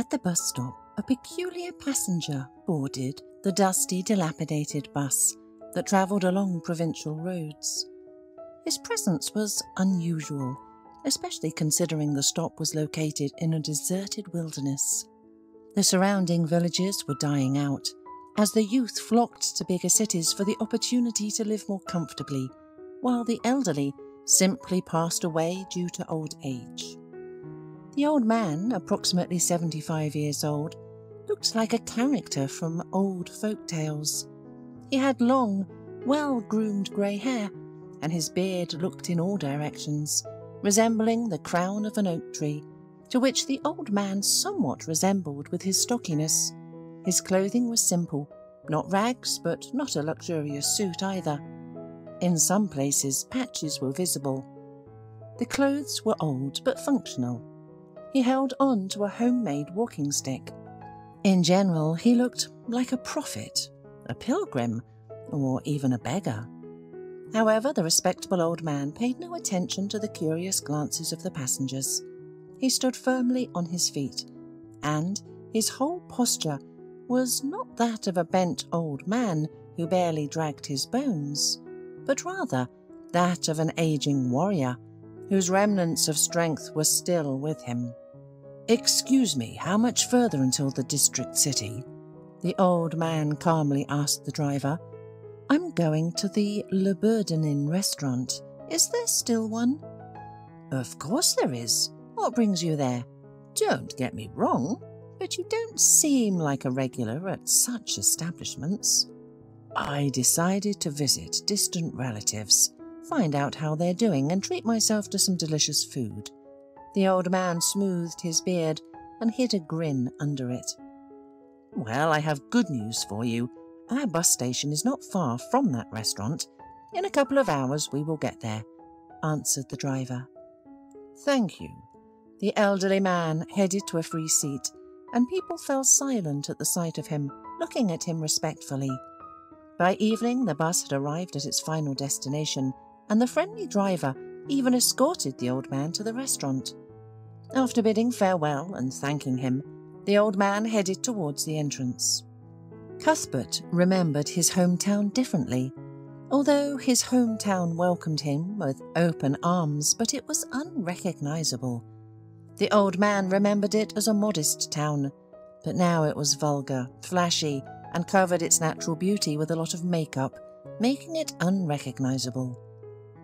At the bus stop, a peculiar passenger boarded the dusty, dilapidated bus that travelled along provincial roads. His presence was unusual, especially considering the stop was located in a deserted wilderness. The surrounding villages were dying out, as the youth flocked to bigger cities for the opportunity to live more comfortably, while the elderly simply passed away due to old age. The old man, approximately 75 years old, looked like a character from old folk tales. He had long, well-groomed grey hair, and his beard looked in all directions, resembling the crown of an oak tree, to which the old man somewhat resembled with his stockiness. His clothing was simple, not rags, but not a luxurious suit either. In some places, patches were visible. The clothes were old but functional. He held on to a homemade walking stick. In general, he looked like a prophet, a pilgrim, or even a beggar. However, the respectable old man paid no attention to the curious glances of the passengers. He stood firmly on his feet, and his whole posture was not that of a bent old man who barely dragged his bones, but rather that of an aging warrior whose remnants of strength were still with him. "Excuse me, how much further until the district city?" the old man calmly asked the driver. "I'm going to the Le Bourdanin restaurant. Is there still one?" "Of course there is. What brings you there? Don't get me wrong, but you don't seem like a regular at such establishments." "I decided to visit distant relatives, find out how they're doing, and treat myself to some delicious food." The old man smoothed his beard and hid a grin under it. "Well, I have good news for you. Our bus station is not far from that restaurant. In a couple of hours we will get there," answered the driver. "Thank you." The elderly man headed to a free seat, and people fell silent at the sight of him, looking at him respectfully. By evening, the bus had arrived at its final destination, and the friendly driver even escorted the old man to the restaurant. After bidding farewell and thanking him, the old man headed towards the entrance. Cuthbert remembered his hometown differently. Although his hometown welcomed him with open arms, but it was unrecognizable. The old man remembered it as a modest town, but now it was vulgar, flashy, and covered its natural beauty with a lot of makeup, making it unrecognizable.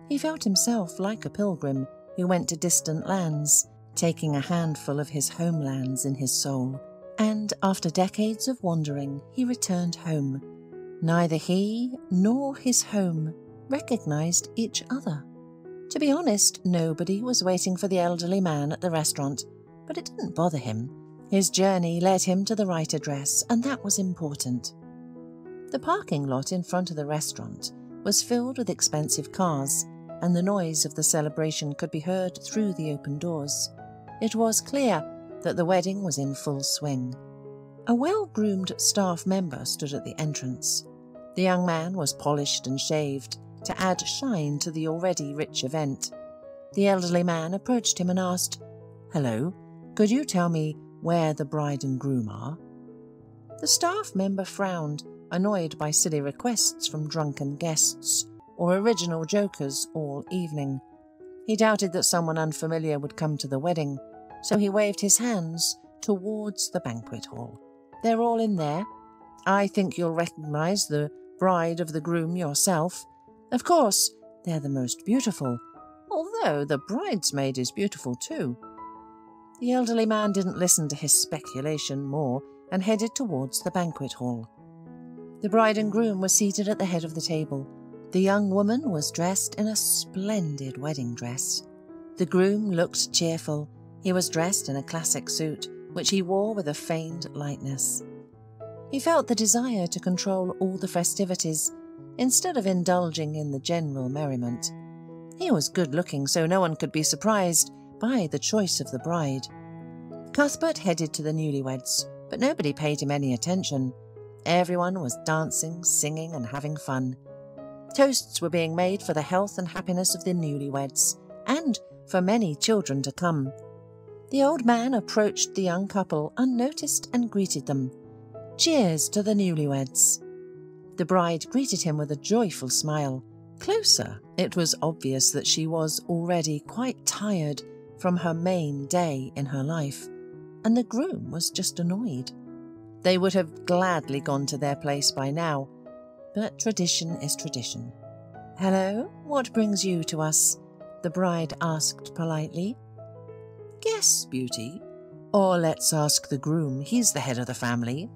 He felt himself like a pilgrim who went to distant lands, taking a handful of his homelands in his soul, and after decades of wandering, he returned home. Neither he nor his home recognized each other. To be honest, nobody was waiting for the elderly man at the restaurant, but it didn't bother him. His journey led him to the right address, and that was important. The parking lot in front of the restaurant was filled with expensive cars, and the noise of the celebration could be heard through the open doors. It was clear that the wedding was in full swing. A well-groomed staff member stood at the entrance. The young man was polished and shaved to add shine to the already rich event. The elderly man approached him and asked, "Hello, could you tell me where the bride and groom are?" The staff member frowned, annoyed by silly requests from drunken guests or original jokers all evening. He doubted that someone unfamiliar would come to the wedding, so he waved his hands towards the banquet hall. "They're all in there. I think you'll recognize the bride of the groom yourself. Of course, they're the most beautiful, although the bridesmaid is beautiful too." The elderly man didn't listen to his speculation more and headed towards the banquet hall. The bride and groom were seated at the head of the table. The young woman was dressed in a splendid wedding dress. The groom looked cheerful. He was dressed in a classic suit, which he wore with a feigned lightness. He felt the desire to control all the festivities, instead of indulging in the general merriment. He was good-looking, so no one could be surprised by the choice of the bride. Cuthbert headed to the newlyweds, but nobody paid him any attention. Everyone was dancing, singing, and having fun. Toasts were being made for the health and happiness of the newlyweds, and for many children to come. The old man approached the young couple unnoticed and greeted them. Cheers to the newlyweds. The bride greeted him with a joyful smile. Closer, it was obvious that she was already quite tired from her main day in her life, and the groom was just annoyed. They would have gladly gone to their place by now, but tradition is tradition. "Hello, what brings you to us?" the bride asked politely. "Guess, beauty. Or let's ask the groom, he's the head of the family.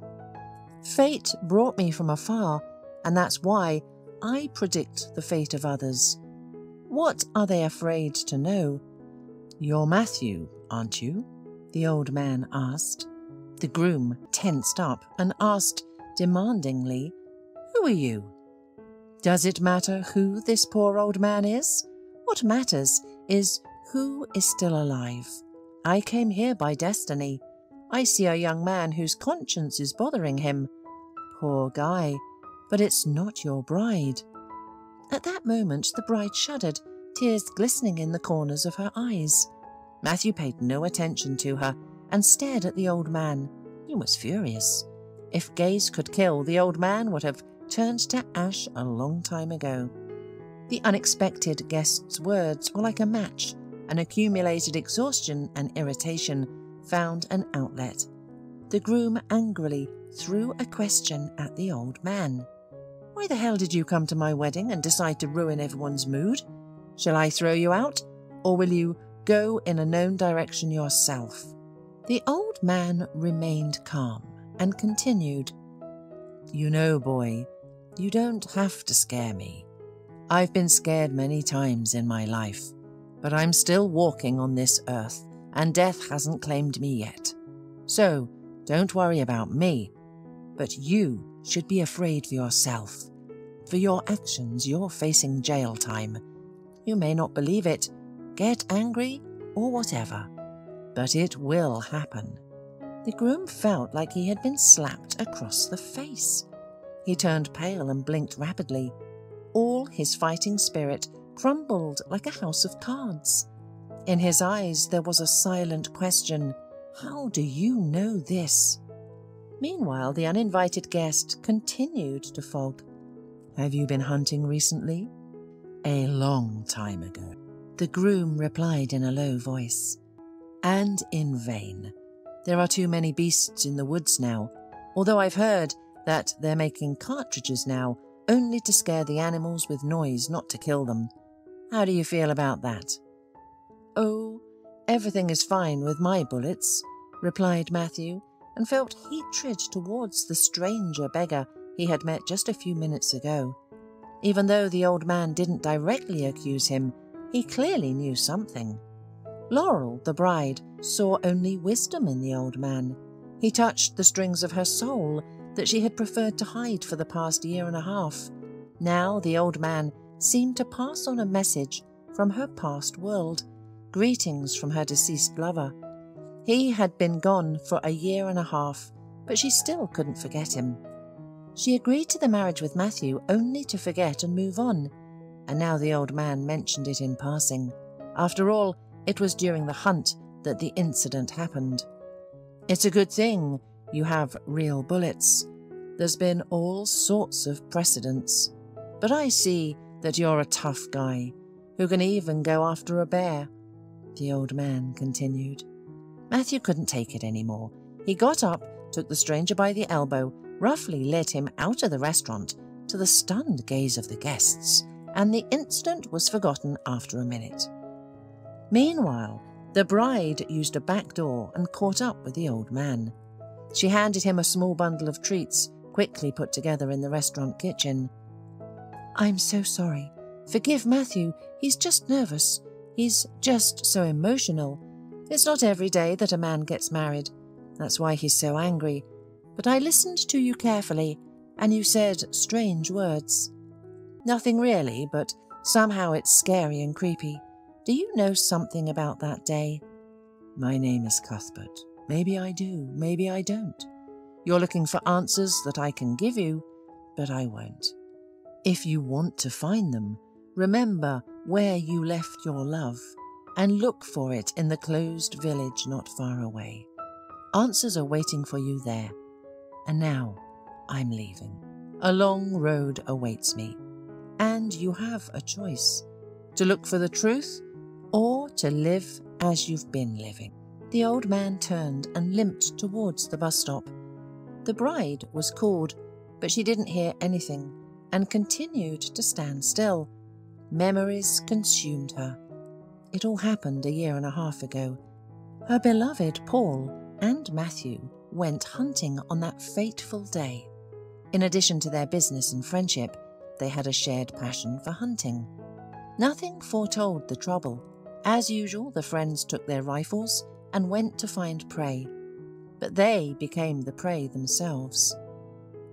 Fate brought me from afar, and that's why I predict the fate of others. What are they afraid to know?" "You're Matthew, aren't you?" the old man asked. The groom tensed up and asked demandingly, "Who are you?" "Does it matter who this poor old man is? What matters is who is still alive. I came here by destiny. I see a young man whose conscience is bothering him. Poor guy, but it's not your bride." At that moment the bride shuddered, tears glistening in the corners of her eyes. Matthew paid no attention to her and stared at the old man. He was furious. If gaze could kill, the old man would have turned to ash a long time ago. The unexpected guest's words were like a match, and accumulated exhaustion and irritation found an outlet. The groom angrily threw a question at the old man. "Why the hell did you come to my wedding and decide to ruin everyone's mood? Shall I throw you out, or will you go in a known direction yourself?" The old man remained calm and continued, "You know, boy, you don't have to scare me. I've been scared many times in my life, but I'm still walking on this earth, and death hasn't claimed me yet. So, don't worry about me, but you should be afraid for yourself. For your actions, you're facing jail time. You may not believe it, get angry, or whatever, but it will happen." The groom felt like he had been slapped across the face. He turned pale and blinked rapidly. All his fighting spirit crumbled like a house of cards. In his eyes there was a silent question. "How do you know this?" Meanwhile, the uninvited guest continued to fog. "Have you been hunting recently?" "A long time ago," the groom replied in a low voice. "And in vain. There are too many beasts in the woods now, although I've heard that they're making cartridges now only to scare the animals with noise, not to kill them. How do you feel about that?" "Oh, everything is fine with my bullets," replied Matthew, and felt hatred towards the stranger beggar he had met just a few minutes ago. Even though the old man didn't directly accuse him, he clearly knew something. Laurel, the bride, saw only wisdom in the old man. He touched the strings of her soul that she had preferred to hide for the past year and a half. Now the old man seemed to pass on a message from her past world, greetings from her deceased lover. He had been gone for a year and a half, but she still couldn't forget him. She agreed to the marriage with Matthew only to forget and move on, and now the old man mentioned it in passing. After all, it was during the hunt that the incident happened. "It's a good thing you have real bullets. There's been all sorts of precedents, but I see that you're a tough guy who can even go after a bear," the old man continued. Matthew couldn't take it anymore. He got up, took the stranger by the elbow, roughly led him out of the restaurant to the stunned gaze of the guests, and the incident was forgotten after a minute. Meanwhile, the bride used a back door and caught up with the old man. She handed him a small bundle of treats, quickly put together in the restaurant kitchen. "I'm so sorry. Forgive Matthew. He's just nervous. He's just so emotional. It's not every day that a man gets married. That's why he's so angry. But I listened to you carefully, and you said strange words. Nothing really, but somehow it's scary and creepy. Do you know something about that day?" "My name is Cuthbert. Maybe I do, maybe I don't. You're looking for answers that I can give you, but I won't. If you want to find them, remember where you left your love, and look for it in the closed village not far away. Answers are waiting for you there. And now I'm leaving. A long road awaits me, and you have a choice: to look for the truth or to live as you've been living." The old man turned and limped towards the bus stop. The bride was called, but she didn't hear anything and continued to stand still. Memories consumed her. It all happened a year and a half ago. Her beloved Paul and Matthew went hunting on that fateful day. In addition to their business and friendship, they had a shared passion for hunting. Nothing foretold the trouble. As usual, the friends took their rifles and went to find prey, but they became the prey themselves.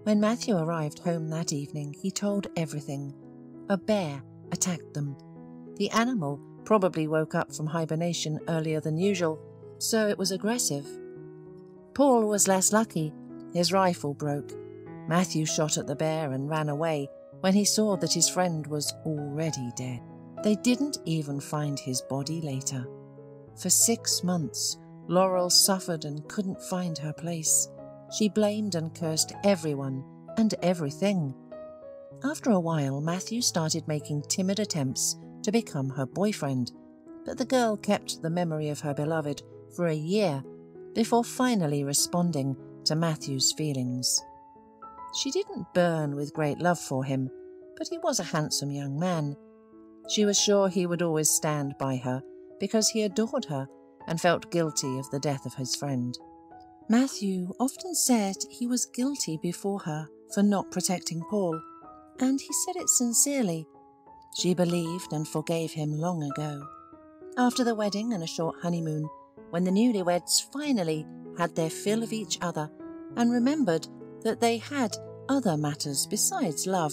When Matthew arrived home that evening, he told everything. A bear attacked them. The animal probably woke up from hibernation earlier than usual, so it was aggressive. Paul was less lucky. His rifle broke. Matthew shot at the bear and ran away when he saw that his friend was already dead. They didn't even find his body later. For 6 months, Laurel suffered and couldn't find her place. She blamed and cursed everyone and everything. After a while, Matthew started making timid attempts to become her boyfriend, but the girl kept the memory of her beloved for a year before finally responding to Matthew's feelings. She didn't burn with great love for him, but he was a handsome young man. She was sure he would always stand by her because he adored her and felt guilty of the death of his friend. Matthew often said he was guilty before her for not protecting Paul, and he said it sincerely. She believed and forgave him long ago. After the wedding and a short honeymoon, when the newlyweds finally had their fill of each other and remembered that they had other matters besides love,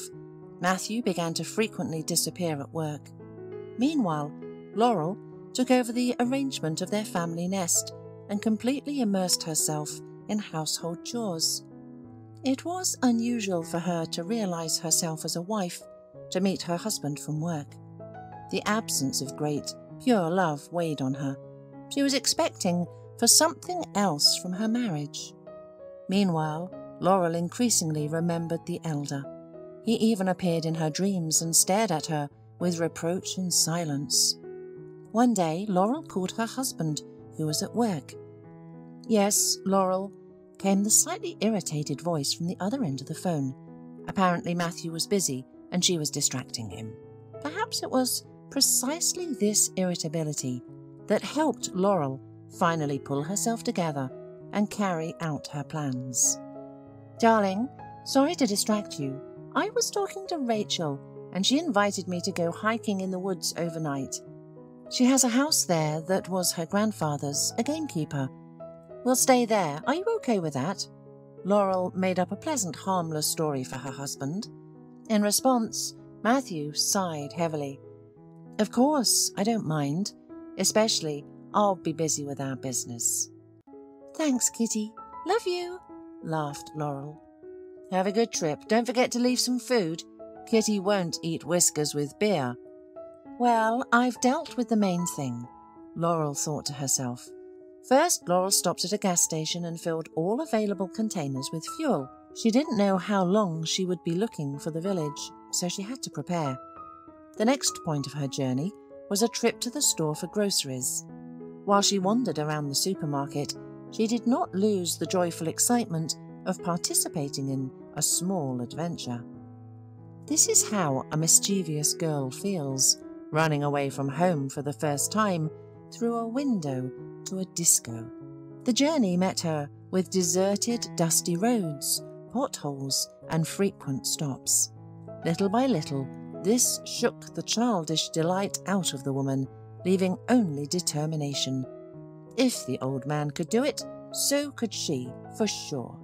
Matthew began to frequently disappear at work. Meanwhile, Laurel took over the arrangement of their family nest and completely immersed herself in household chores. It was unusual for her to realize herself as a wife to meet her husband from work. The absence of great, pure love weighed on her. She was expecting for something else from her marriage. Meanwhile, Laurel increasingly remembered the elder. He even appeared in her dreams and stared at her with reproach and silence. One day, Laurel called her husband, who was at work. "Yes, Laurel," came the slightly irritated voice from the other end of the phone. Apparently Matthew was busy and she was distracting him. Perhaps it was precisely this irritability that helped Laurel finally pull herself together and carry out her plans. "Darling, sorry to distract you. I was talking to Rachel, and she invited me to go hiking in the woods overnight. She has a house there that was her grandfather's, a gamekeeper. We'll stay there. Are you okay with that?" Laurel made up a pleasant, harmless story for her husband. In response, Matthew sighed heavily. "Of course, I don't mind. Especially, I'll be busy with our business." "Thanks, Kitty. Love you," laughed Laurel. "Have a good trip. Don't forget to leave some food. Kitty won't eat Whiskers with beer." "Well, I've dealt with the main thing," Laurel thought to herself. First, Laurel stopped at a gas station and filled all available containers with fuel. She didn't know how long she would be looking for the village, so she had to prepare. The next point of her journey was a trip to the store for groceries. While she wandered around the supermarket, she did not lose the joyful excitement of participating in a small adventure. This is how a mischievous girl feels, running away from home for the first time through a window to a disco. The journey met her with deserted, dusty roads, potholes, and frequent stops. Little by little, this shook the childish delight out of the woman, leaving only determination. If the old man could do it, so could she, for sure.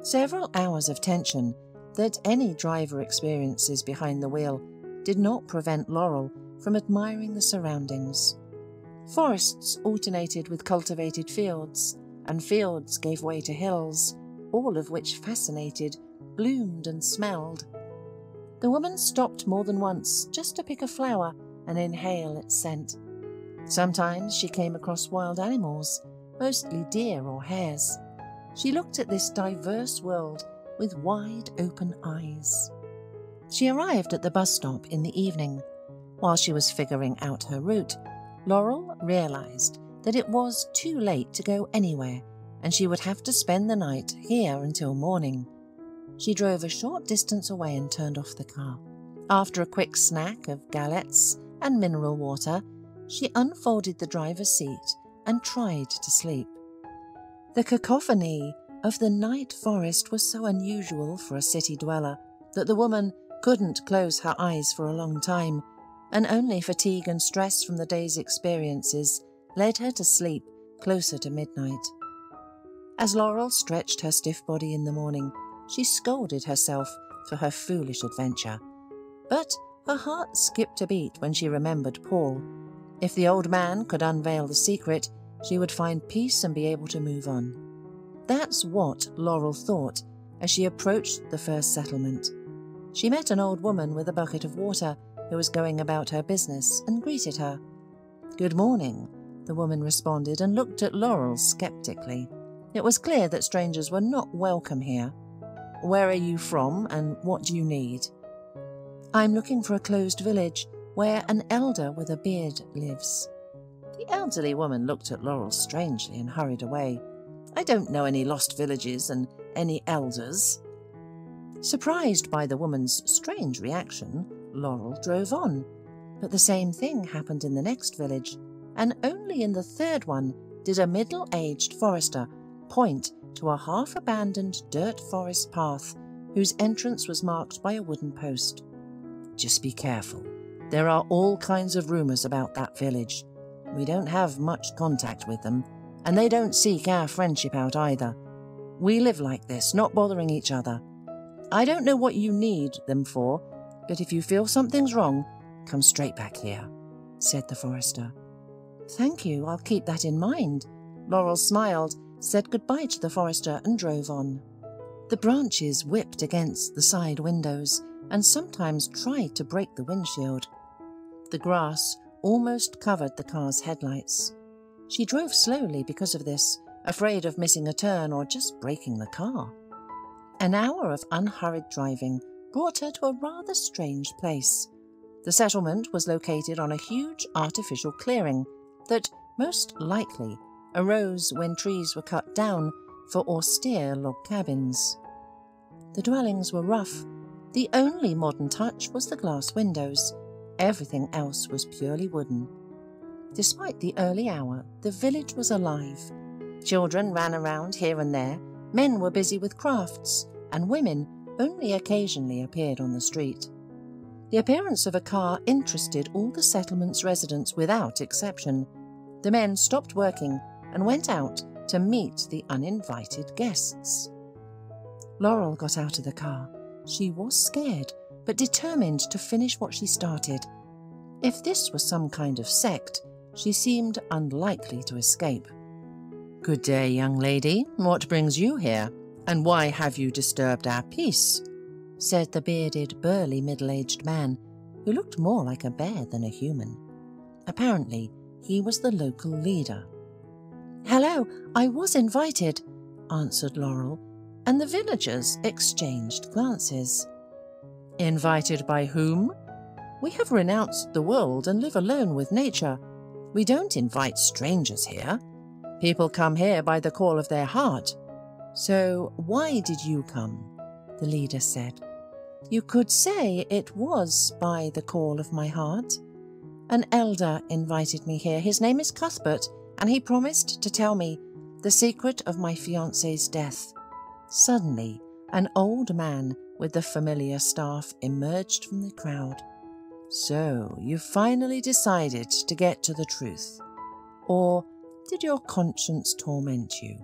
Several hours of tension that any driver experiences behind the wheel did not prevent Laurel from admiring the surroundings. Forests alternated with cultivated fields, and fields gave way to hills, all of which fascinated, bloomed and smelled. The woman stopped more than once just to pick a flower and inhale its scent. Sometimes she came across wild animals, mostly deer or hares. She looked at this diverse world with wide open eyes. She arrived at the bus stop in the evening. While she was figuring out her route, Laurel realized that it was too late to go anywhere, and she would have to spend the night here until morning. She drove a short distance away and turned off the car. After a quick snack of galettes and mineral water, she unfolded the driver's seat and tried to sleep. The cacophony of the night forest was so unusual for a city dweller that the woman couldn't close her eyes for a long time, and only fatigue and stress from the day's experiences led her to sleep closer to midnight. As Laurel stretched her stiff body in the morning, she scolded herself for her foolish adventure. But her heart skipped a beat when she remembered Paul. If the old man could unveil the secret, she would find peace and be able to move on. That's what Laurel thought as she approached the first settlement. She met an old woman with a bucket of water who was going about her business and greeted her. "Good morning," the woman responded and looked at Laurel skeptically. It was clear that strangers were not welcome here. "Where are you from and what do you need?" "I'm looking for a closed village where an elder with a beard lives." The elderly woman looked at Laurel strangely and hurried away. "I don't know any lost villages and any elders." Surprised by the woman's strange reaction, Laurel drove on. But the same thing happened in the next village, and only in the third one did a middle-aged forester point to a half-abandoned dirt forest path whose entrance was marked by a wooden post. "Just be careful. There are all kinds of rumors about that village. We don't have much contact with them, and they don't seek our friendship out either. We live like this, not bothering each other. I don't know what you need them for, but if you feel something's wrong, come straight back here," said the forester. "Thank you, I'll keep that in mind." Laurel smiled, said goodbye to the forester and drove on. The branches whipped against the side windows and sometimes tried to break the windshield. The grass almost covered the car's headlights. She drove slowly because of this, afraid of missing a turn or just breaking the car. An hour of unhurried driving brought her to a rather strange place. The settlement was located on a huge artificial clearing that most likely arose when trees were cut down for austere log cabins. The dwellings were rough. The only modern touch was the glass windows. Everything else was purely wooden. Despite the early hour, the village was alive. Children ran around here and there, men were busy with crafts, and women only occasionally appeared on the street. The appearance of a car interested all the settlement's residents without exception. The men stopped working and went out to meet the uninvited guests. Laurel got out of the car. She was scared, but determined to finish what she started. If this was some kind of sect, she seemed unlikely to escape. "Good day, young lady. What brings you here? And why have you disturbed our peace?" said the bearded, burly, middle-aged man, who looked more like a bear than a human. Apparently, he was the local leader. "Hello, I was invited," answered Laurel, and the villagers exchanged glances. "Invited by whom?" "We have renounced the world and live alone with nature. We don't invite strangers here. People come here by the call of their heart." "So why did you come?" the leader said. "You could say it was by the call of my heart. An elder invited me here. His name is Cuthbert, and he promised to tell me the secret of my fiancé's death." Suddenly, an old man with the familiar staff emerged from the crowd. "So, you finally decided to get to the truth. Or did your conscience torment you?"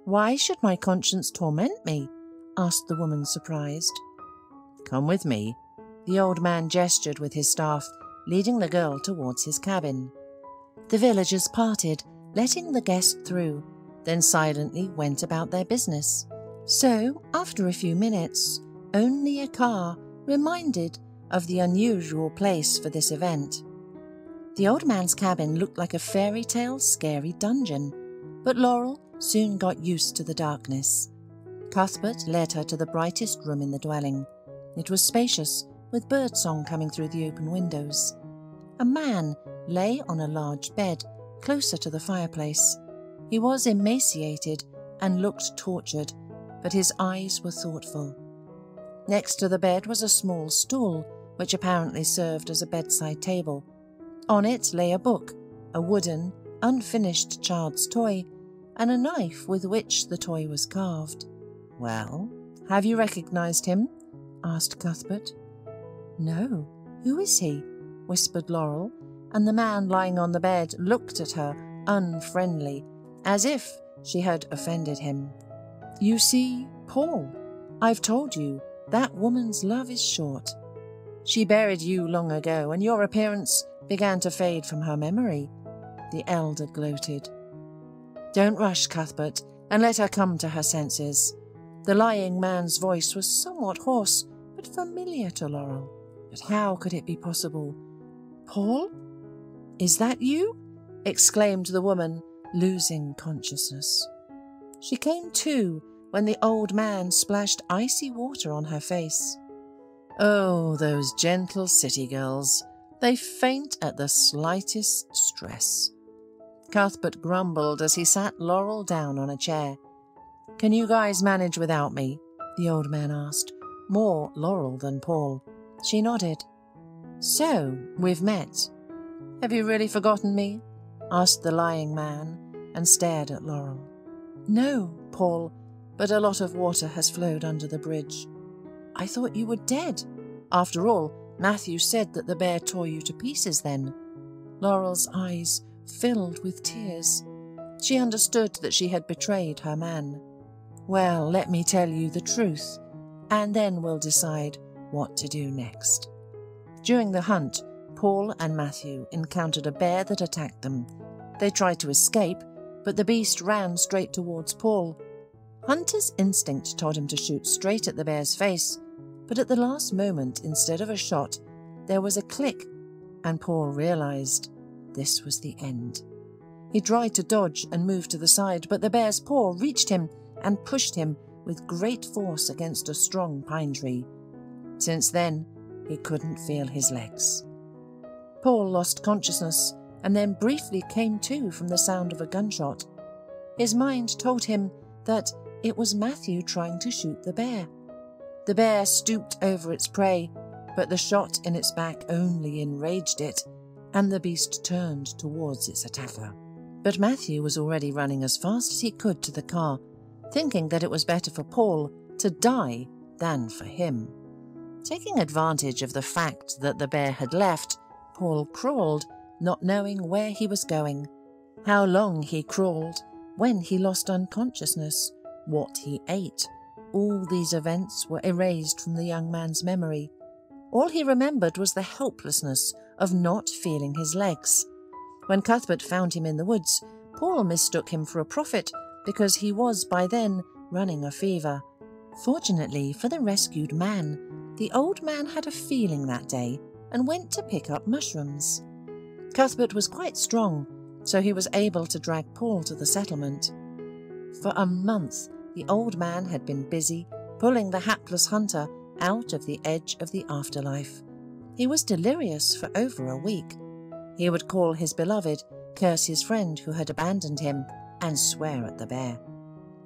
"Why should my conscience torment me?" asked the woman, surprised. "Come with me." The old man gestured with his staff, leading the girl towards his cabin. The villagers parted, letting the guest through, then silently went about their business. So, after a few minutes, only a car reminded of the unusual place for this event. The old man's cabin looked like a fairy tale scary dungeon, but Laurel soon got used to the darkness. Cuthbert led her to the brightest room in the dwelling. It was spacious, with birdsong coming through the open windows. A man lay on a large bed closer to the fireplace. He was emaciated and looked tortured, but his eyes were thoughtful. Next to the bed was a small stool, which apparently served as a bedside table. On it lay a book, a wooden, unfinished child's toy, and a knife with which the toy was carved. "Well, have you recognized him?" asked Cuthbert. "No. Who is he?" whispered Laurel, and the man lying on the bed looked at her unfriendly, as if she had offended him. "You see, Paul, I've told you, that woman's love is short. She buried you long ago, and your appearance began to fade from her memory," the elder gloated. "Don't rush, Cuthbert, and let her come to her senses." The lying man's voice was somewhat hoarse, but familiar to Laurel. But how could it be possible? "Paul? Is that you?" exclaimed the woman, losing consciousness. She came to when the old man splashed icy water on her face. Oh, those gentle city girls. They faint at the slightest stress. Cuthbert grumbled as he sat Laurel down on a chair. "Can you guys manage without me?" the old man asked, more Laurel than Paul. She nodded. "So, we've met. Have you really forgotten me?" asked the lying man, and stared at Laurel. "No, Paul, but a lot of water has flowed under the bridge. I thought you were dead. After all, Matthew said that the bear tore you to pieces then." Laurel's eyes filled with tears. She understood that she had betrayed her man. "Well, let me tell you the truth, and then we'll decide what to do next." During the hunt, Paul and Matthew encountered a bear that attacked them. They tried to escape, but the beast ran straight towards Paul. Hunter's instinct told him to shoot straight at the bear's face, but at the last moment, instead of a shot, there was a click, and Paul realized this was the end. He tried to dodge and move to the side, but the bear's paw reached him and pushed him with great force against a strong pine tree. Since then, he couldn't feel his legs. Paul lost consciousness and then briefly came to from the sound of a gunshot. His mind told him that it was Matthew trying to shoot the bear. The bear stooped over its prey, but the shot in its back only enraged it, and the beast turned towards its attacker. But Matthew was already running as fast as he could to the car, thinking that it was better for Paul to die than for him. Taking advantage of the fact that the bear had left, Paul crawled, not knowing where he was going, how long he crawled, when he lost unconsciousness, what he ate. All these events were erased from the young man's memory. All he remembered was the helplessness of not feeling his legs. When Cuthbert found him in the woods, Paul mistook him for a prophet because he was by then running a fever. Fortunately for the rescued man, the old man had a feeling that day and went to pick up mushrooms. Cuthbert was quite strong, so he was able to drag Paul to the settlement. For a month, the old man had been busy pulling the hapless hunter out of the edge of the afterlife. He was delirious for over a week. He would call his beloved, curse his friend who had abandoned him, and swear at the bear.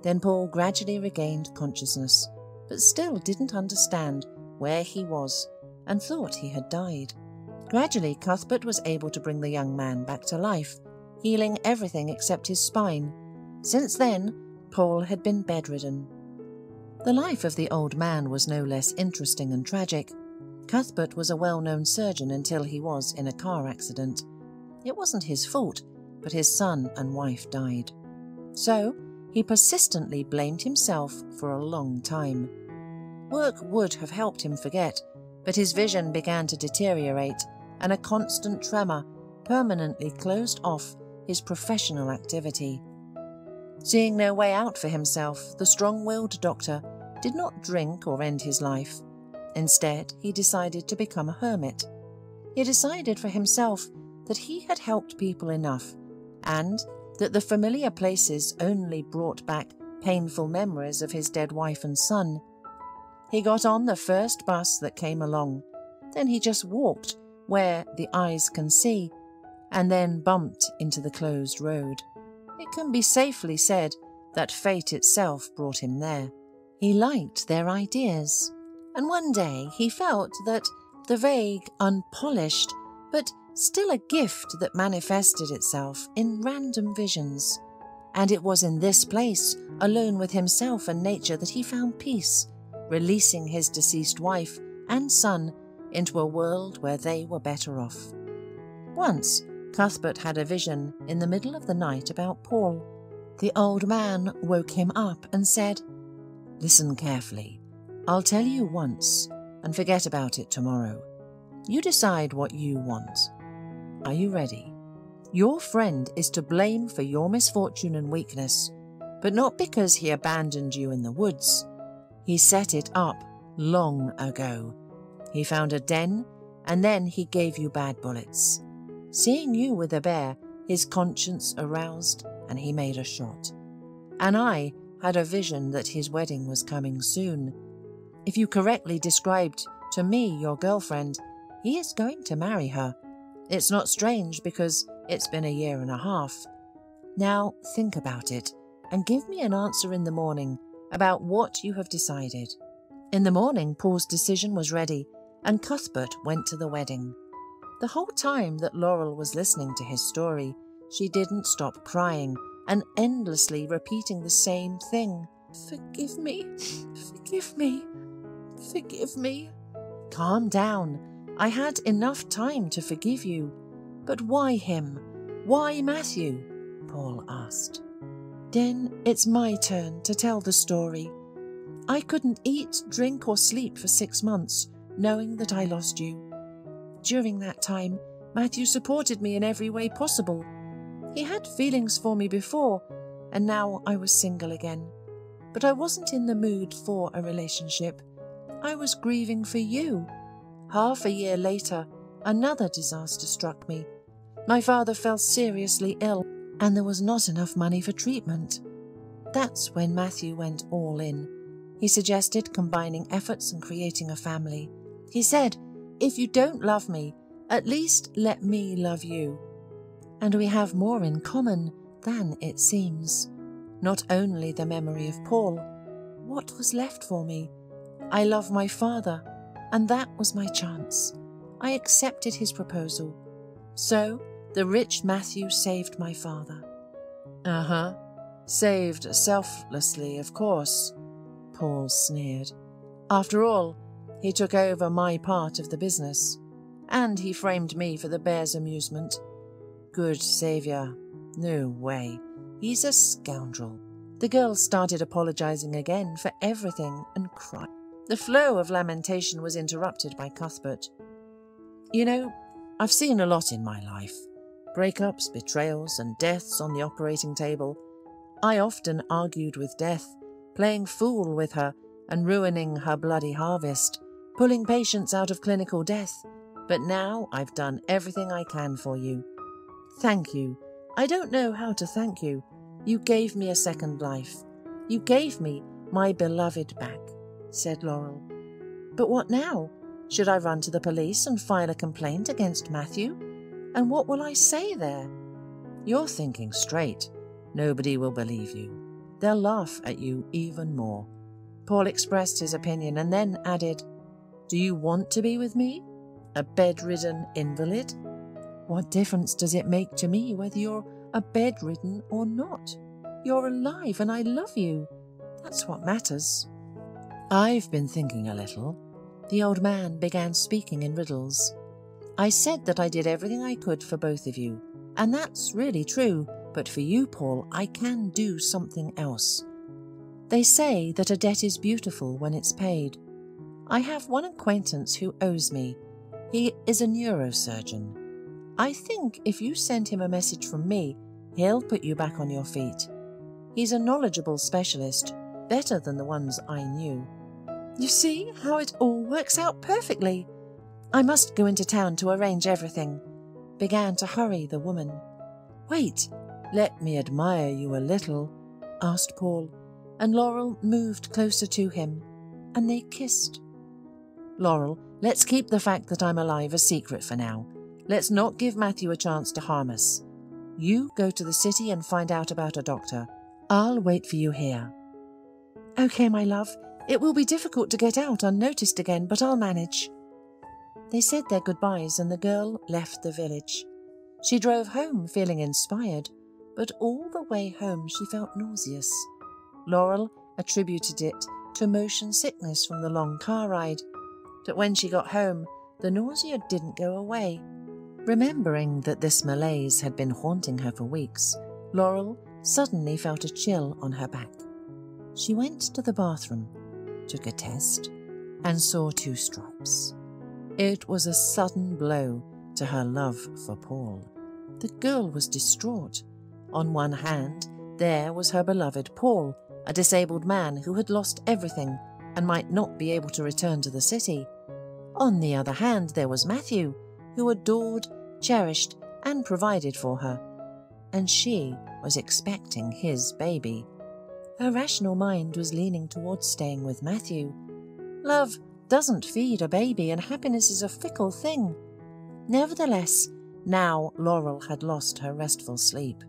Then Paul gradually regained consciousness, but still didn't understand where he was and thought he had died. Gradually, Cuthbert was able to bring the young man back to life, healing everything except his spine. Since then, Paul had been bedridden. The life of the old man was no less interesting and tragic. Cuthbert was a well-known surgeon until he was in a car accident. It wasn't his fault, but his son and wife died. So, he persistently blamed himself for a long time. Work would have helped him forget, but his vision began to deteriorate, and a constant tremor permanently closed off his professional activity. Seeing no way out for himself, the strong-willed doctor did not drink or end his life. Instead, he decided to become a hermit. He decided for himself that he had helped people enough, and that the familiar places only brought back painful memories of his dead wife and son. He got on the first bus that came along, then he just walked where the eyes can see, and then bumped into the closed road. It can be safely said that fate itself brought him there. He liked their ideas, and one day he felt that the vague, unpolished, but still a gift that manifested itself in random visions. And it was in this place, alone with himself and nature, that he found peace, releasing his deceased wife and son into a world where they were better off. Once, Cuthbert had a vision in the middle of the night about Paul. The old man woke him up and said, "Listen carefully. I'll tell you once and forget about it tomorrow. You decide what you want. Are you ready? Your friend is to blame for your misfortune and weakness, but not because he abandoned you in the woods. He set it up long ago. He found a den, and then he gave you bad bullets. Seeing you with a bear, his conscience aroused, and he made a shot. And I had a vision that his wedding was coming soon. If you correctly described to me your girlfriend, he is going to marry her. It's not strange because it's been 1.5 years. Now think about it and give me an answer in the morning about what you have decided." In the morning, Paul's decision was ready, and Cuthbert went to the wedding. The whole time that Laurel was listening to his story, she didn't stop crying and endlessly repeating the same thing. "Forgive me, forgive me, forgive me." "Calm down. I had enough time to forgive you. But why him? Why Matthew?" Paul asked. "Then it's my turn to tell the story. I couldn't eat, drink or sleep for 6 months, knowing that I lost you. During that time, Matthew supported me in every way possible. He had feelings for me before, and now I was single again. But I wasn't in the mood for a relationship. I was grieving for you. Half a year later, another disaster struck me. My father fell seriously ill, and there was not enough money for treatment. That's when Matthew went all in. He suggested combining efforts and creating a family. He said, "If you don't love me, at least let me love you." And we have more in common than it seems. Not only the memory of Paul. What was left for me? I love my father, and that was my chance. I accepted his proposal. So, the rich Matthew saved my father. Saved selflessly, of course, Paul sneered. After all, he took over my part of the business, and he framed me for the bear's amusement. Good saviour. No way. He's a scoundrel. The girl started apologizing again for everything and cried. The flow of lamentation was interrupted by Cuthbert. "You know, I've seen a lot in my life. Breakups, betrayals, and deaths on the operating table. I often argued with death, playing fool with her and ruining her bloody harvest, pulling patients out of clinical death. But now I've done everything I can for you. Thank you. I don't know how to thank you. You gave me a second life. You gave me my beloved back," said Laurel. "But what now? Should I run to the police and file a complaint against Matthew? And what will I say there?" "You're thinking straight. Nobody will believe you. They'll laugh at you even more." Paul expressed his opinion and then added, "Do you want to be with me? A bedridden invalid? What difference does it make to me whether you're a bedridden or not? You're alive and I love you. That's what matters." "I've been thinking a little." The old man began speaking in riddles. "I said that I did everything I could for both of you, and that's really true, but for you, Paul, I can do something else. They say that a debt is beautiful when it's paid. I have one acquaintance who owes me. He is a neurosurgeon. I think if you send him a message from me, he'll put you back on your feet. He's a knowledgeable specialist, better than the ones I knew. You see how it all works out perfectly. I must go into town to arrange everything. began to hurry the woman. "Wait, let me admire you a little," asked Paul, and Laurel moved closer to him, and they kissed. "Laurel, let's keep the fact that I'm alive a secret for now. Let's not give Matthew a chance to harm us. You go to the city and find out about a doctor. I'll wait for you here." "Okay, my love. It will be difficult to get out unnoticed again, but I'll manage." They said their goodbyes and the girl left the village. She drove home feeling inspired, but all the way home she felt nauseous. Laurel attributed it to motion sickness from the long car ride, but when she got home, the nausea didn't go away. Remembering that this malaise had been haunting her for weeks, Laurel suddenly felt a chill on her back. She went to the bathroom, took a test, and saw 2 stripes. It was a sudden blow to her love for Paul. The girl was distraught. On one hand, there was her beloved Paul, a disabled man who had lost everything and might not be able to return to the city. On the other hand, there was Matthew, who adored, cherished, and provided for her. And she was expecting his baby. Her rational mind was leaning towards staying with Matthew. Love doesn't feed a baby, and happiness is a fickle thing. Nevertheless, now Laurel had lost her restful sleep.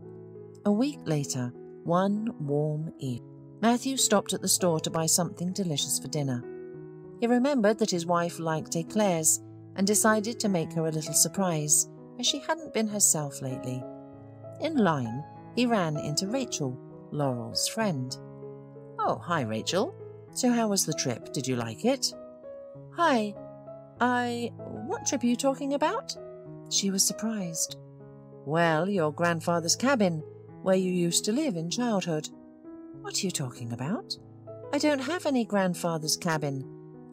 A week later, one warm evening, Matthew stopped at the store to buy something delicious for dinner. He remembered that his wife liked eclairs and decided to make her a little surprise, as she hadn't been herself lately. In line, he ran into Rachel, Laurel's friend. "Oh, hi, Rachel. So how was the trip? Did you like it?" "Hi. What trip are you talking about?" She was surprised. "Well, your grandfather's cabin, where you used to live in childhood." "What are you talking about? I don't have any grandfather's cabin.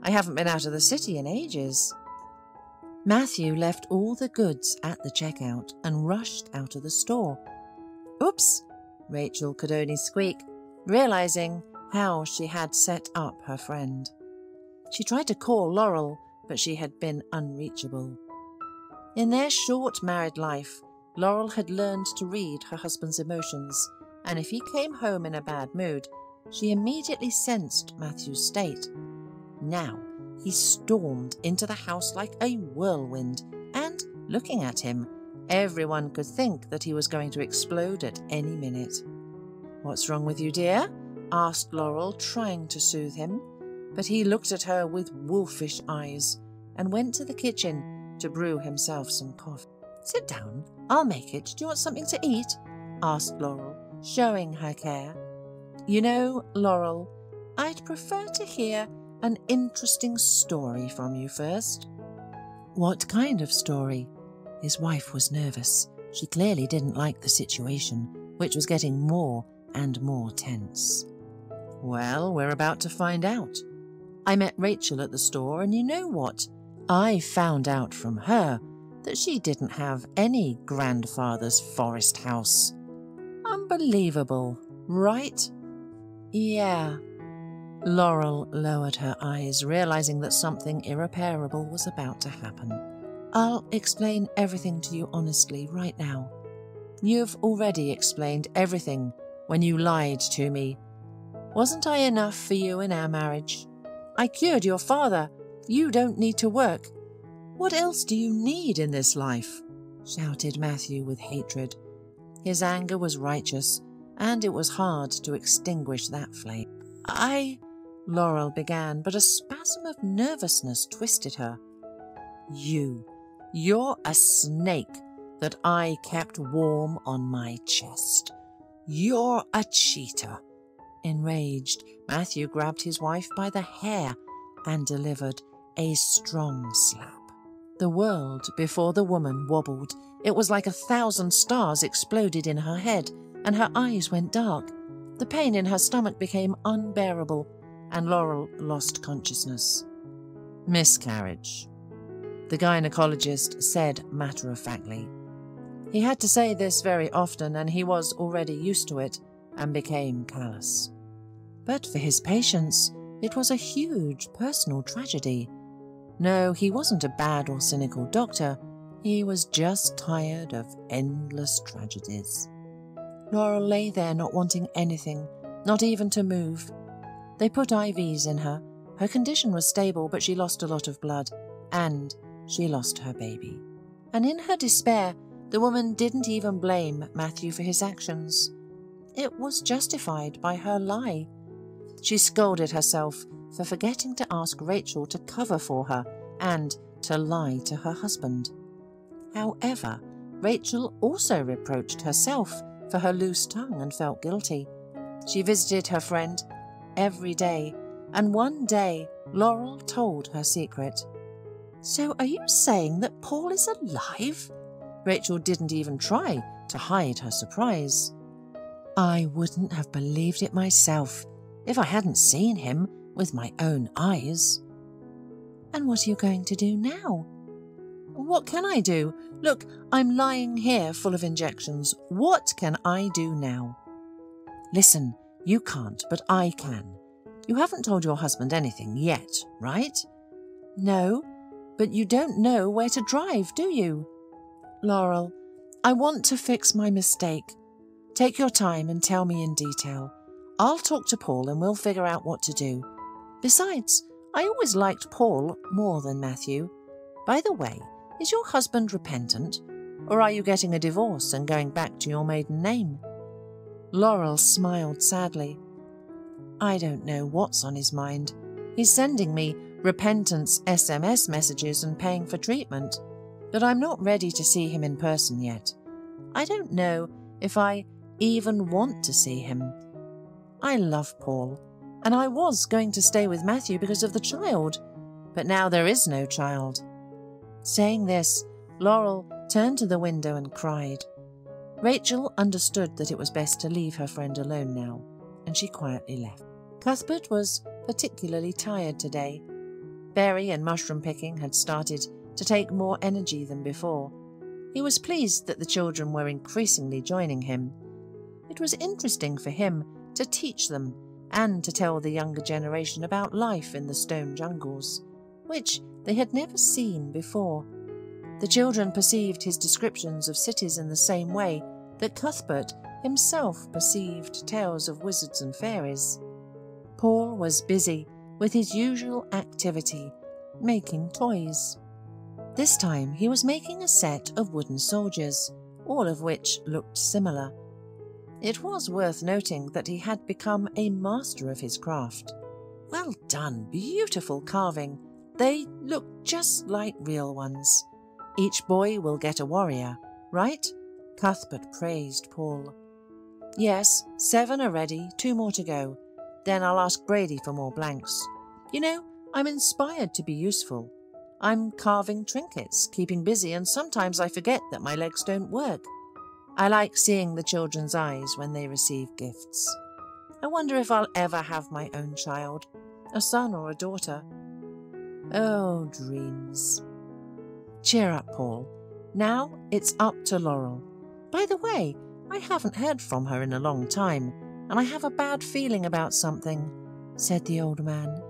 I haven't been out of the city in ages." Matthew left all the goods at the checkout and rushed out of the store. "Oops," Rachel could only squeak, realizing how she had set up her friend. She tried to call Laurel, but she had been unreachable. In their short married life, Laurel had learned to read her husband's emotions, and if he came home in a bad mood, she immediately sensed Matthew's state. Now, he stormed into the house like a whirlwind, and, looking at him, everyone could think that he was going to explode at any minute. "What's wrong with you, dear?" asked Laurel, trying to soothe him, but he looked at her with wolfish eyes and went to the kitchen to brew himself some coffee. "Sit down, I'll make it. Do you want something to eat?" asked Laurel, showing her care. "You know, Laurel, I'd prefer to hear an interesting story from you first." "What kind of story?" His wife was nervous. She clearly didn't like the situation, which was getting more and more tense. "Well, we're about to find out. I met Rachel at the store, and you know what? I found out from her that she didn't have any grandfather's forest house. Unbelievable, right?" "Yeah." Laurel lowered her eyes, realizing that something irreparable was about to happen. "I'll explain everything to you honestly right now. You've already explained everything when you lied to me. Wasn't I enough for you in our marriage? I cured your father. You don't need to work. What else do you need in this life?" shouted Matthew with hatred. His anger was righteous, and it was hard to extinguish that flame. Laurel began, but a spasm of nervousness twisted her. You're a snake that I kept warm on my chest. You're a cheater." Enraged, Matthew grabbed his wife by the hair and delivered a strong slap. The world before the woman wobbled. It was like 1,000 stars exploded in her head, and her eyes went dark. The pain in her stomach became unbearable, and Laurel lost consciousness. "Miscarriage," the gynecologist said matter-of-factly. He had to say this very often, and he was already used to it and became callous. But for his patients, it was a huge personal tragedy. No, he wasn't a bad or cynical doctor. He was just tired of endless tragedies. Laurel lay there not wanting anything, not even to move. They put IVs in her. Her condition was stable, but she lost a lot of blood, and she lost her baby. And in her despair, the woman didn't even blame Matthew for his actions. It was justified by her lie. She scolded herself for forgetting to ask Rachel to cover for her and to lie to her husband. However, Rachel also reproached herself for her loose tongue and felt guilty. She visited her friend every day, and one day Laurel told her secret. "So are you saying that Paul is alive?" Rachel didn't even try to hide her surprise. "I wouldn't have believed it myself if I hadn't seen him with my own eyes." "And what are you going to do now?" "What can I do? Look, I'm lying here full of injections. What can I do now?" "Listen, you can't, but I can. You haven't told your husband anything yet, right?" "No, but you don't know where to drive, do you?" "Laurel, I want to fix my mistake. Take your time and tell me in detail. I'll talk to Paul and we'll figure out what to do. Besides, I always liked Paul more than Matthew. By the way, is your husband repentant, or are you getting a divorce and going back to your maiden name?" Laurel smiled sadly. "I don't know what's on his mind. He's sending me repentance SMS messages and paying for treatment, but I'm not ready to see him in person yet. I don't know if I even want to see him. I love Paul, and I was going to stay with Matthew because of the child, but now there is no child." Saying this, Laurel turned to the window and cried. Rachel understood that it was best to leave her friend alone now, and she quietly left. Cuthbert was particularly tired today. Berry and mushroom picking had started to take more energy than before. He was pleased that the children were increasingly joining him. It was interesting for him to teach them and to tell the younger generation about life in the stone jungles, which they had never seen before. The children perceived his descriptions of cities in the same way that Cuthbert himself perceived tales of wizards and fairies. Paul was busy with his usual activity, making toys. This time he was making a set of wooden soldiers, all of which looked similar. It was worth noting that he had become a master of his craft. "Well done, beautiful carving. They look just like real ones. Each boy will get a warrior, right?" Cuthbert praised Paul. "Yes, 7 are ready, 2 more to go. Then I'll ask Brady for more blanks. You know, I'm inspired to be useful. I'm carving trinkets, keeping busy, and sometimes I forget that my legs don't work. I like seeing the children's eyes when they receive gifts. I wonder if I'll ever have my own child, a son or a daughter. Oh, dreams." "Cheer up, Paul. Now it's up to Laurel. By the way, I haven't heard from her in a long time, and I have a bad feeling about something," said the old man.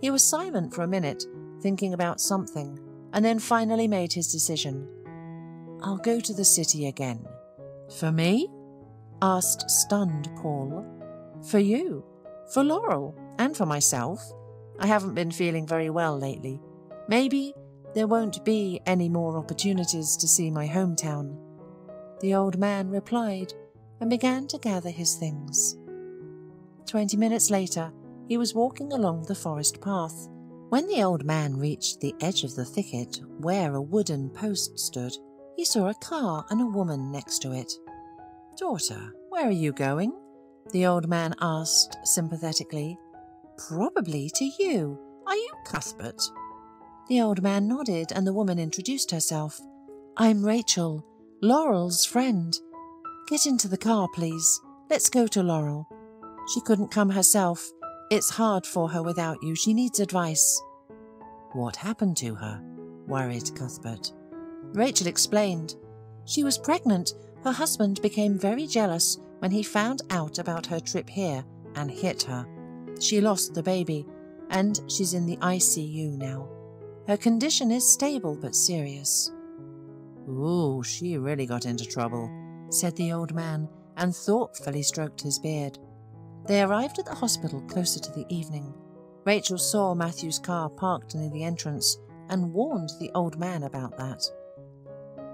He was silent for a minute, thinking about something, and then finally made his decision. "I'll go to the city again." "For me?" asked stunned Paul. "For you, for Laurel, and for myself. I haven't been feeling very well lately. Maybe there won't be any more opportunities to see my hometown." The old man replied and began to gather his things. 20 minutes later, he was walking along the forest path. When the old man reached the edge of the thicket where a wooden post stood, he saw a car and a woman next to it. "Daughter, where are you going?" the old man asked sympathetically. "Probably to you. Are you Cuthbert?" The old man nodded and the woman introduced herself. "I'm Rachel, Laurel's friend. Get into the car, please. Let's go to Laurel. She couldn't come herself. It's hard for her without you. She needs advice." "What happened to her?" worried Cuthbert. Rachel explained. "She was pregnant. Her husband became very jealous when he found out about her trip here and hit her. She lost the baby, and she's in the ICU now. Her condition is stable but serious." "Ooh, she really got into trouble," said the old man, and thoughtfully stroked his beard. They arrived at the hospital closer to the evening. Rachel saw Matthew's car parked near the entrance and warned the old man about that.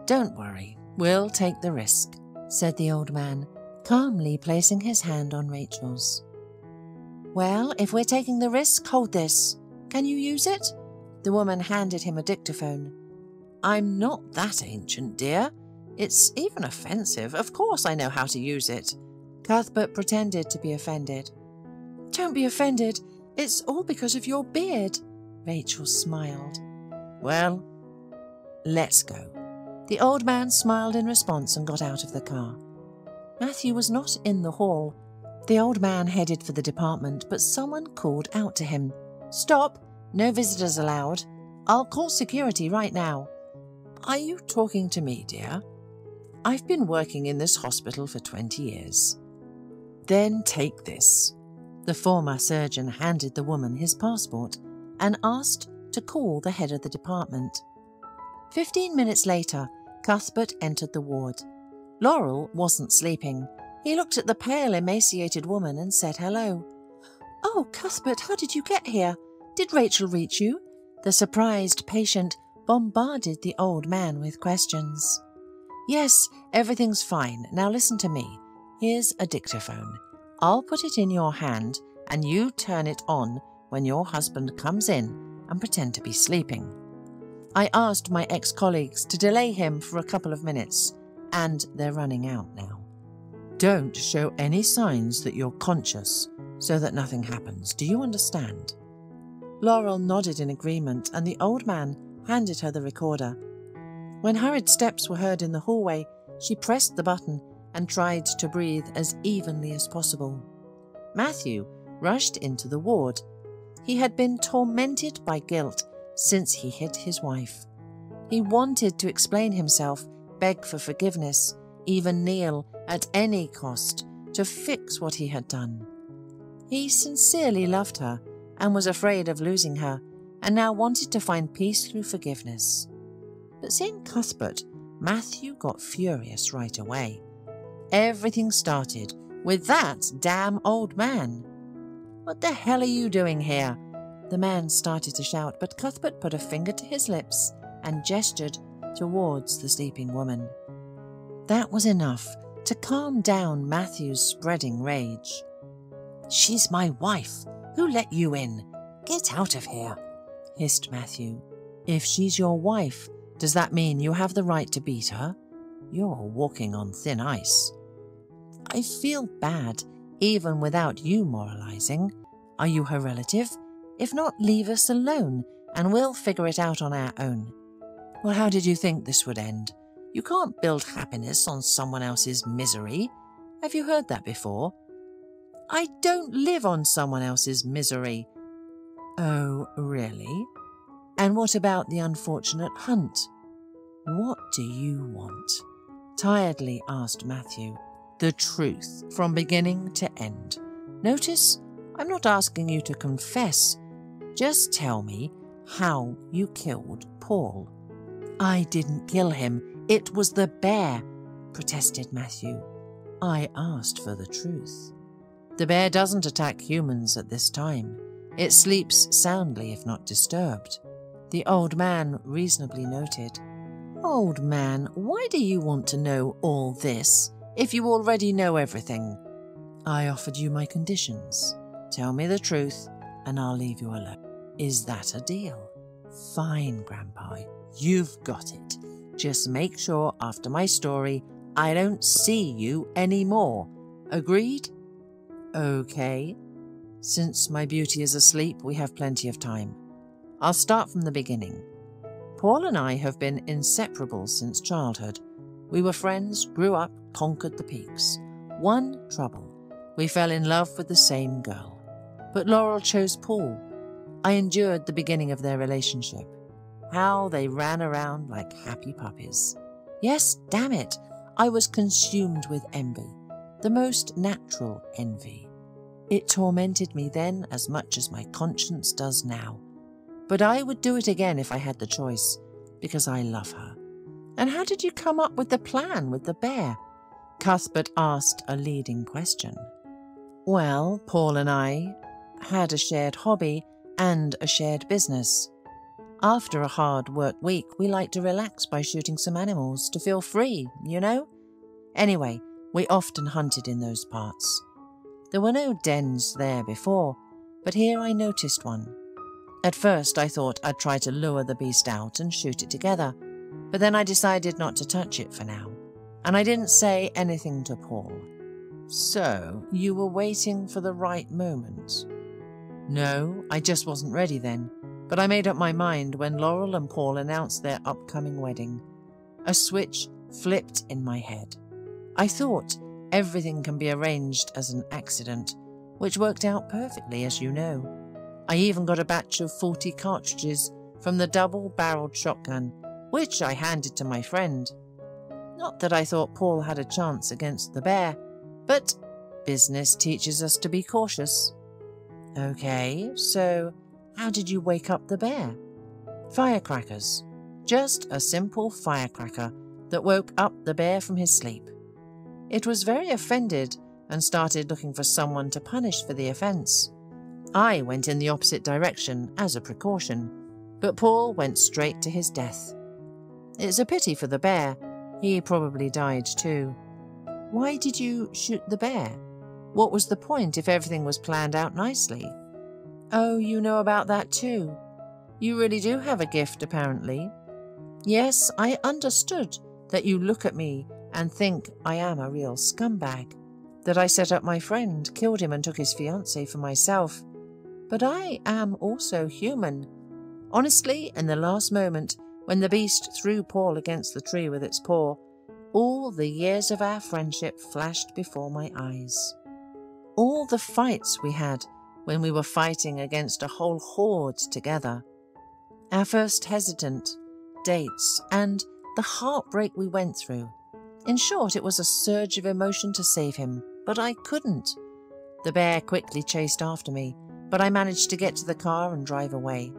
"Don't worry, we'll take the risk," said the old man, calmly placing his hand on Rachel's. "Well, if we're taking the risk, hold this. Can you use it?" The woman handed him a dictaphone. "I'm not that ancient, dear. It's even offensive. Of course I know how to use it." Cuthbert pretended to be offended. "Don't be offended. It's all because of your beard." Rachel smiled. "Well, let's go." The old man smiled in response and got out of the car. Matthew was not in the hall. The old man headed for the department, but someone called out to him. "Stop! No visitors allowed. I'll call security right now." "Are you talking to me, dear? I've been working in this hospital for 20 years. Then take this." The former surgeon handed the woman his passport and asked to call the head of the department. 15 minutes later, Cuthbert entered the ward. Laurel wasn't sleeping. He looked at the pale, emaciated woman and said hello. "Oh, Cuthbert, how did you get here? Did Rachel reach you?" The surprised patient bombarded the old man with questions. "Yes, everything's fine. Now listen to me. Here's a dictaphone. I'll put it in your hand and you turn it on when your husband comes in and pretend to be sleeping. I asked my ex-colleagues to delay him for a couple of minutes, and they're running out now. Don't show any signs that you're conscious so that nothing happens. Do you understand?" Laurel nodded in agreement, and the old man handed her the recorder. When hurried steps were heard in the hallway, she pressed the button and tried to breathe as evenly as possible. Matthew rushed into the ward. He had been tormented by guilt since he hit his wife. He wanted to explain himself, beg for forgiveness, even kneel at any cost to fix what he had done. He sincerely loved her and was afraid of losing her, and now wanted to find peace through forgiveness. But seeing Cuthbert, Matthew got furious right away. Everything started with that damn old man. "What the hell are you doing here?" The man started to shout, but Cuthbert put a finger to his lips and gestured towards the sleeping woman. That was enough to calm down Matthew's spreading rage. "She's my wife. Who let you in? Get out of here," hissed Matthew. "If she's your wife, does that mean you have the right to beat her? You're walking on thin ice." "I feel bad, even without you moralizing. Are you her relative? If not, leave us alone, and we'll figure it out on our own." "Well, how did you think this would end? You can't build happiness on someone else's misery. Have you heard that before?" "I don't live on someone else's misery." "Oh, really? And what about the unfortunate Hunt?" "What do you want?" tiredly asked Matthew. "The truth, from beginning to end. Notice, I'm not asking you to confess. Just tell me how you killed Paul." "I didn't kill him. It was the bear," protested Matthew. "I asked for the truth." "The bear doesn't attack humans at this time. It sleeps soundly if not disturbed," the old man reasonably noted. "Old man, why do you want to know all this if you already know everything?" "I offered you my conditions. Tell me the truth and I'll leave you alone. Is that a deal?" "Fine, Grandpa. You've got it. Just make sure after my story I don't see you anymore. Agreed?" "Okay. Since my beauty is asleep, we have plenty of time. I'll start from the beginning. Paul and I have been inseparable since childhood. We were friends, grew up, conquered the peaks. One trouble. We fell in love with the same girl. But Laurel chose Paul. I endured the beginning of their relationship. How they ran around like happy puppies. Yes, damn it, I was consumed with envy. The most natural envy. It tormented me then as much as my conscience does now. But I would do it again if I had the choice, because I love her. And how did you come up with the plan with the bear? Cuthbert asked a leading question. Well, Paul and I had a shared hobby and a shared business. After a hard work week, we like to relax by shooting some animals to feel free, you know? Anyway, we often hunted in those parts. There were no dens there before, but here I noticed one. At first I thought I'd try to lure the beast out and shoot it together, but then I decided not to touch it for now, and I didn't say anything to Paul. So, you were waiting for the right moment? No, I just wasn't ready then, but I made up my mind when Laurel and Paul announced their upcoming wedding. A switch flipped in my head. I thought everything can be arranged as an accident, which worked out perfectly, as you know. I even got a batch of 40 cartridges from the double-barreled shotgun, which I handed to my friend. Not that I thought Paul had a chance against the bear, but business teaches us to be cautious. Okay, so how did you wake up the bear? Firecrackers. Just a simple firecracker that woke up the bear from his sleep. It was very offended and started looking for someone to punish for the offence. I went in the opposite direction as a precaution, but Paul went straight to his death. It's a pity for the bear. He probably died too. Why did you shoot the bear? What was the point if everything was planned out nicely? Oh, you know about that too. You really do have a gift, apparently. Yes, I understood that you look at me and think I am a real scumbag, that I set up my friend, killed him and took his fiancée for myself. But I am also human. Honestly, in the last moment, when the beast threw Paul against the tree with its paw, all the years of our friendship flashed before my eyes. All the fights we had when we were fighting against a whole horde together. Our first hesitant dates and the heartbreak we went through. In short, it was a surge of emotion to save him, but I couldn't. The bear quickly chased after me, but I managed to get to the car and drive away.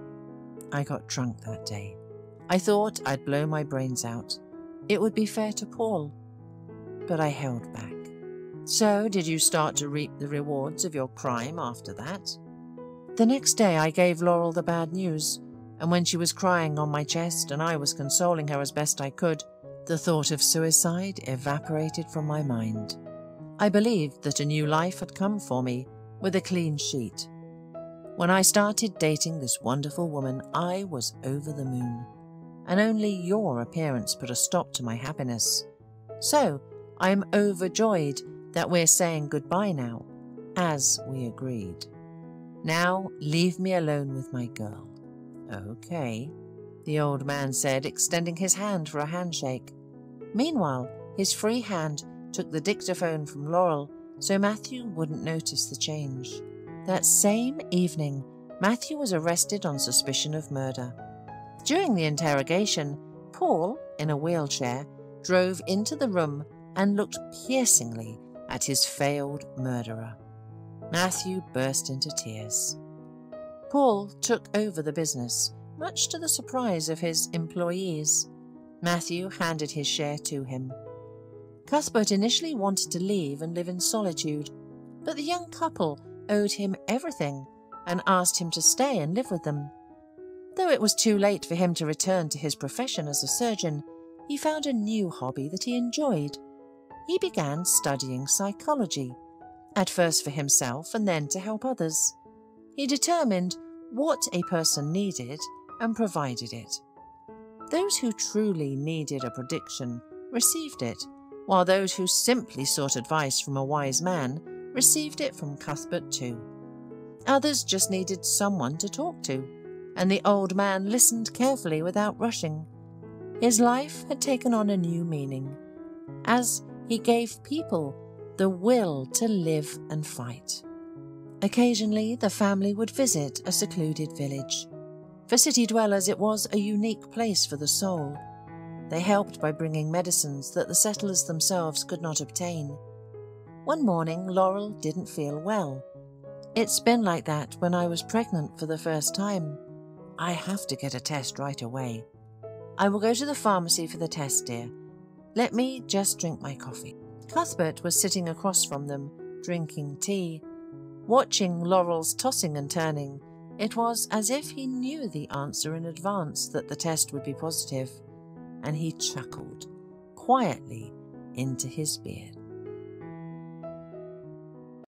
I got drunk that day. I thought I'd blow my brains out. It would be fair to Paul, but I held back. So, did you start to reap the rewards of your crime after that? The next day I gave Laurel the bad news, and when she was crying on my chest and I was consoling her as best I could, the thought of suicide evaporated from my mind. I believed that a new life had come for me, with a clean sheet. When I started dating this wonderful woman, I was over the moon, and only your appearance put a stop to my happiness. So, I am overjoyed that we're saying goodbye now, as we agreed. Now, leave me alone with my girl. Okay, the old man said, extending his hand for a handshake. Meanwhile, his free hand took the dictaphone from Laurel so Matthew wouldn't notice the change. That same evening, Matthew was arrested on suspicion of murder. During the interrogation, Paul, in a wheelchair, drove into the room and looked piercingly at his failed murderer. Matthew burst into tears. Paul took over the business, much to the surprise of his employees. Matthew handed his share to him. Cuthbert initially wanted to leave and live in solitude, but the young couple owed him everything and asked him to stay and live with them. Though it was too late for him to return to his profession as a surgeon, he found a new hobby that he enjoyed. He began studying psychology, at first for himself and then to help others. He determined what a person needed and provided it. Those who truly needed a prediction received it, while those who simply sought advice from a wise man received it from Cuthbert too. Others just needed someone to talk to, and the old man listened carefully without rushing. His life had taken on a new meaning, as he gave people the will to live and fight. Occasionally, the family would visit a secluded village. For city dwellers, it was a unique place for the soul. They helped by bringing medicines that the settlers themselves could not obtain. One morning, Laurel didn't feel well. It's been like that when I was pregnant for the first time. I have to get a test right away. I will go to the pharmacy for the test, dear. Let me just drink my coffee. Cuthbert was sitting across from them, drinking tea. Watching Laurel's tossing and turning, it was as if he knew the answer in advance that the test would be positive, and he chuckled quietly into his beard.